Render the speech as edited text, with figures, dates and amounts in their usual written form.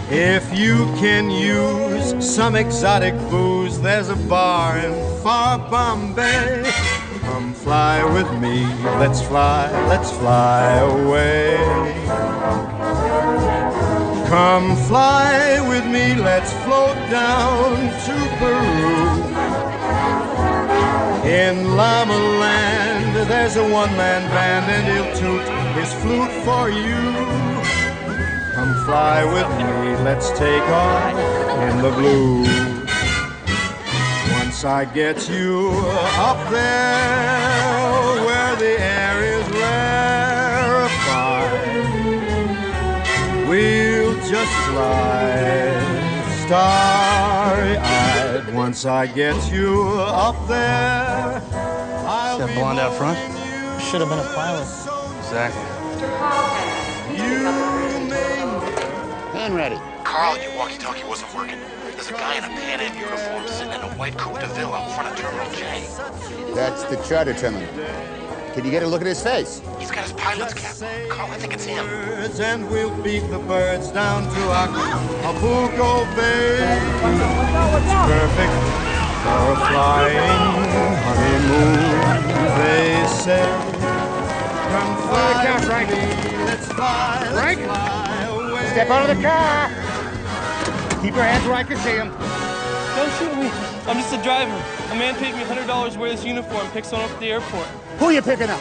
If you can use some exotic booze, there's a bar in far Bombay. Come fly with me, let's fly away. Come fly with me, let's float down to Peru. In Llama Land, there's a one-man band and he'll toot his flute for you. Come fly with me, let's take off in the blue. Once I get you up there where the air is rarefied, we'll just fly starry-eyed. Once I get you up there, I'll that blonde out front? Should have been a pilot. Exactly. Man ready. Carl, your walkie-talkie wasn't working. There's a guy in a Pan Am uniform sitting in a white Coupe de Ville out front of Terminal J. That's the charter terminal. Can you get a look at his face? He's got his pilot's cap on. Carl, I think it's him. And we'll beat the birds down to Acapulco Bay. It's perfect for a flying honeymoon, they say. Come fly with me, let's fly away. Step out of the car. Keep your hands where I can see them. Don't shoot me. I'm just a driver. A man paid me $100 to wear this uniform, picks one up at the airport. Who are you picking up?